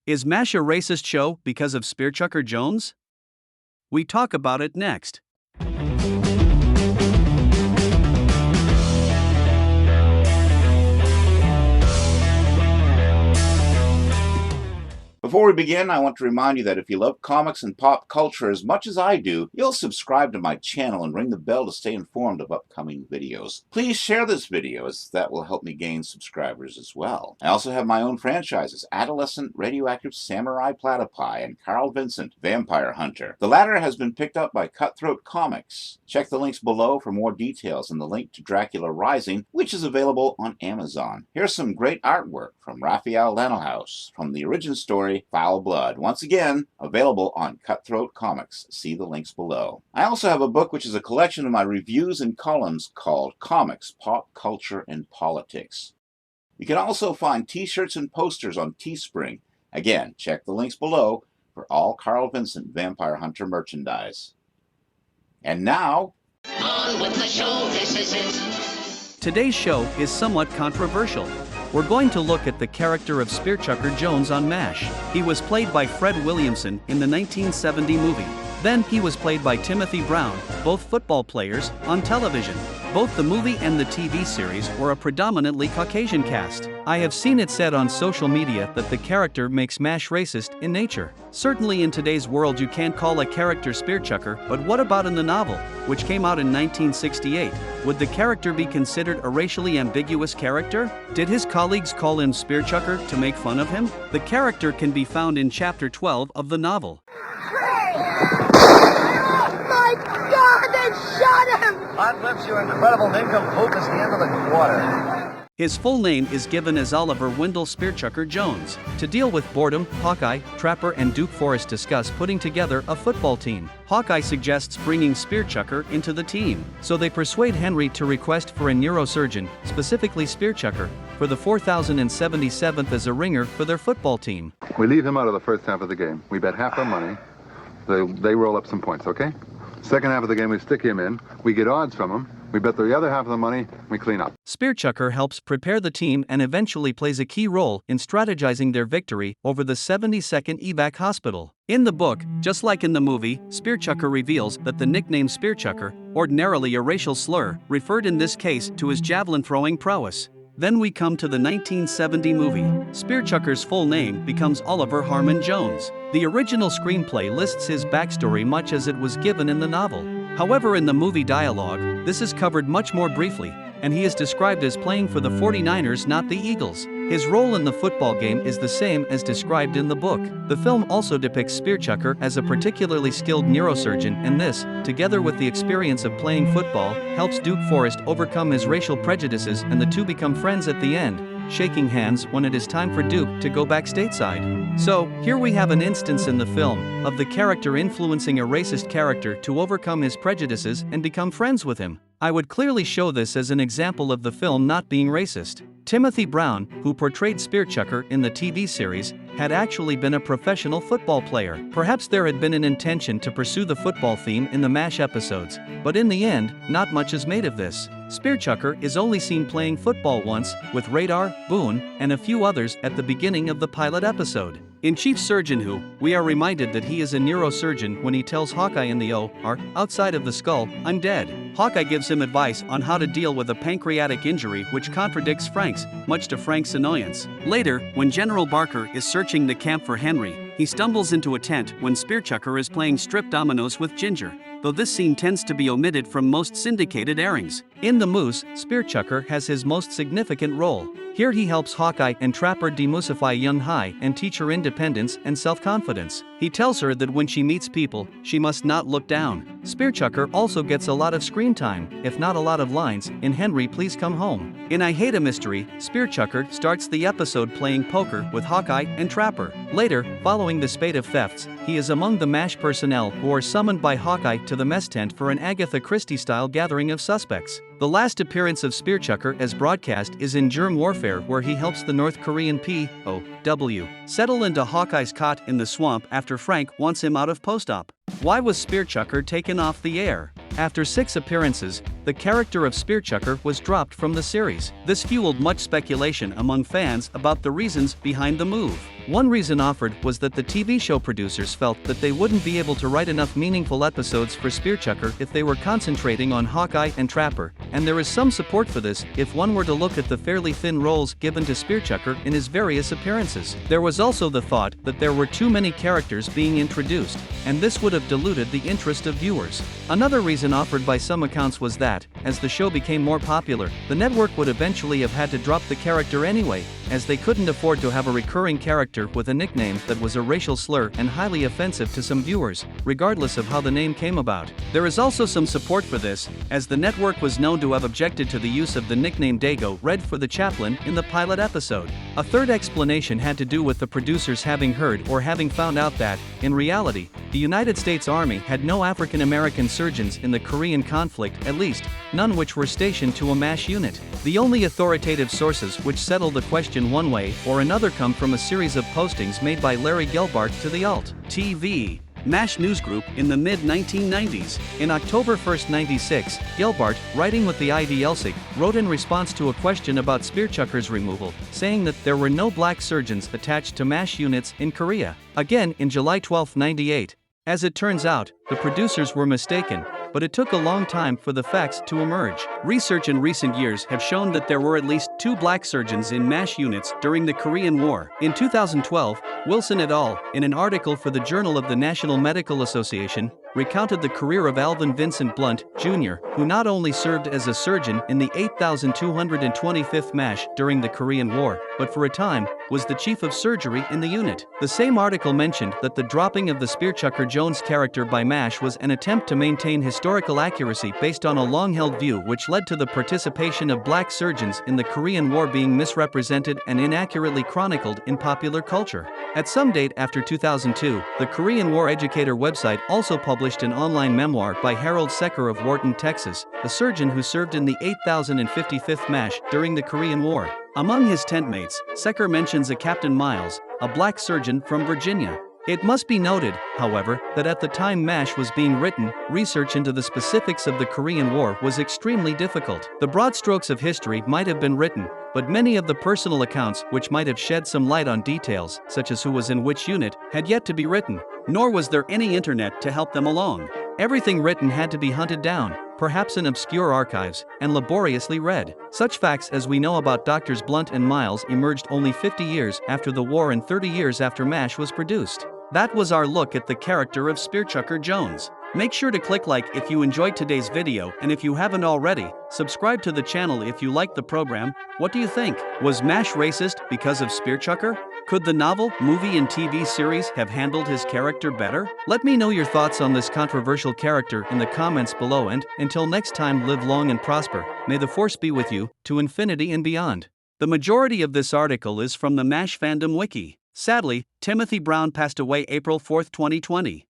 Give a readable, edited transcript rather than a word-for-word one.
Is MASH a racist show because of Spearchucker Jones? We talk about it next. Before we begin, I want to remind you that if you love comics and pop culture as much as I do, you'll subscribe to my channel and ring the bell to stay informed of upcoming videos. Please share this video, as that will help me gain subscribers as well. I also have my own franchises, Adolescent Radioactive Samurai Platypi and Carl Vincent Vampire Hunter. The latter has been picked up by Cutthroat Comics. Check the links below for more details and the link to Dracula Rising, which is available on Amazon. Here's some great artwork from Raphael Lanohouse from the origin story Foul Blood. Once again, available on Cutthroat Comics. See the links below. I also have a book which is a collection of my reviews and columns called Comics, Pop Culture, and Politics. You can also find t-shirts and posters on Teespring. Again, check the links below for all Carl Vincent Vampire Hunter merchandise. And now, on with the show, this is it. Today's show is somewhat controversial. We're going to look at the character of Spearchucker Jones on MASH. He was played by Fred Williamson in the 1970 movie. Then he was played by Timothy Brown, both football players, on television. Both the movie and the TV series were a predominantly Caucasian cast. I have seen it said on social media that the character makes MASH racist in nature. Certainly in today's world you can't call a character Spearchucker, but what about in the novel, which came out in 1968? Would the character be considered a racially ambiguous character? Did his colleagues call him Spearchucker to make fun of him? The character can be found in chapter 12 of the novel. They shot him! Hot lips, your incredible nincompoop is the end of the quarter. His full name is given as Oliver Wendell Spearchucker Jones. To deal with boredom, Hawkeye, Trapper, and Duke Forrest discuss putting together a football team. Hawkeye suggests bringing Spearchucker into the team, so they persuade Henry to request for a neurosurgeon, specifically Spearchucker, for the 4077th as a ringer for their football team. We leave him out of the first half of the game. We bet half our money. They roll up some points, okay? Second half of the game, we stick him in. We get odds from him. We bet the other half of the money. We clean up. Spearchucker helps prepare the team and eventually plays a key role in strategizing their victory over the 72nd Evac Hospital. In the book, just like in the movie, Spearchucker reveals that the nickname Spearchucker, ordinarily a racial slur, referred in this case to his javelin-throwing prowess. Then we come to the 1970 movie. Spearchucker's full name becomes Oliver Harmon Jones. The original screenplay lists his backstory much as it was given in the novel. However, in the movie dialogue, this is covered much more briefly, and he is described as playing for the 49ers, not the Eagles. His role in the football game is the same as described in the book. The film also depicts Spearchucker as a particularly skilled neurosurgeon, and this, together with the experience of playing football, helps Duke Forrest overcome his racial prejudices, and the two become friends at the end, shaking hands when it is time for Duke to go back stateside. So, here we have an instance in the film of the character influencing a racist character to overcome his prejudices and become friends with him. I would clearly show this as an example of the film not being racist. Timothy Brown, who portrayed Spearchucker in the TV series, had actually been a professional football player. Perhaps there had been an intention to pursue the football theme in the MASH episodes, but in the end, not much is made of this. Spearchucker is only seen playing football once, with Radar, Boone, and a few others at the beginning of the pilot episode. In Chief Surgeon Who, we are reminded that he is a neurosurgeon when he tells Hawkeye in the OR, outside of the skull, "I'm dead." Hawkeye gives him advice on how to deal with a pancreatic injury which contradicts Frank's, much to Frank's annoyance. Later, when General Barker is searching the camp for Henry, he stumbles into a tent when Spearchucker is playing strip dominoes with Ginger, though this scene tends to be omitted from most syndicated airings. In The Moose, Spearchucker has his most significant role. Here he helps Hawkeye and Trapper demystify young Hai and teach her independence and self-confidence. He tells her that when she meets people, she must not look down. Spearchucker also gets a lot of screen time, if not a lot of lines, in Henry Please Come Home. In I Hate a Mystery, Spearchucker starts the episode playing poker with Hawkeye and Trapper. Later, following the spate of thefts, he is among the MASH personnel who are summoned by Hawkeye to the mess tent for an Agatha Christie-style gathering of suspects. The last appearance of Spearchucker as broadcast is in Germ Warfare, where he helps the North Korean POW settle into Hawkeye's cot in the swamp after Frank wants him out of post-op. Why was Spearchucker taken off the air? After 6 appearances, the character of Spearchucker was dropped from the series. This fueled much speculation among fans about the reasons behind the move. One reason offered was that the TV show producers felt that they wouldn't be able to write enough meaningful episodes for Spearchucker if they were concentrating on Hawkeye and Trapper, and there is some support for this if one were to look at the fairly thin roles given to Spearchucker in his various appearances. There was also the thought that there were too many characters being introduced, and this would have diluted the interest of viewers. Another reason offered by some accounts was that, as the show became more popular, the network would eventually have had to drop the character anyway, as they couldn't afford to have a recurring character with a nickname that was a racial slur and highly offensive to some viewers, regardless of how the name came about. There is also some support for this, as the network was known to have objected to the use of the nickname Dago read for the chaplain in the pilot episode. A third explanation had to do with the producers having heard or having found out that, in reality, the United States Army had no African American surgeons in the Korean conflict, at least, none which were stationed to a MASH unit. The only authoritative sources which settle the question one way or another come from a series of postings made by Larry Gelbart to the Alt.TV MASH newsgroup in the mid-1990s. In October 1, 96, Gelbart, writing with the IDLSIG, wrote in response to a question about Spearchucker's removal, saying that there were no black surgeons attached to MASH units in Korea. Again in July 12, 98. As it turns out, the producers were mistaken, but it took a long time for the facts to emerge. Research in recent years have shown that there were at least 2 black surgeons in MASH units during the Korean War. In 2012, Wilson et al., in an article for the Journal of the National Medical Association, recounted the career of Alvin Vincent Blunt, Jr., who not only served as a surgeon in the 8,225th MASH during the Korean War, but for a time, was the chief of surgery in the unit. The same article mentioned that the dropping of the Spearchucker Jones character by MASH was an attempt to maintain historical accuracy based on a long-held view which led to the participation of black surgeons in the Korean War being misrepresented and inaccurately chronicled in popular culture. At some date after 2002, the Korean War Educator website also published an online memoir by Harold Secker of Wharton, Texas, a surgeon who served in the 8,055th MASH during the Korean War. Among his tentmates, Secker mentions a Captain Miles, a black surgeon from Virginia. It must be noted, however, that at the time MASH was being written, research into the specifics of the Korean War was extremely difficult. The broad strokes of history might have been written, but many of the personal accounts which might have shed some light on details, such as who was in which unit, had yet to be written, nor was there any internet to help them along. Everything written had to be hunted down, perhaps in obscure archives, and laboriously read. Such facts as we know about Doctors Blunt and Miles emerged only 50 years after the war and 30 years after MASH was produced. That was our look at the character of Spearchucker Jones. Make sure to click like if you enjoyed today's video, and if you haven't already, subscribe to the channel if you liked the program. What do you think? Was MASH racist because of Spearchucker? Could the novel, movie and TV series have handled his character better? Let me know your thoughts on this controversial character in the comments below, and until next time, live long and prosper. May the force be with you, to infinity and beyond. The majority of this article is from the MASH Fandom Wiki. Sadly, Timothy Brown passed away April 4, 2020.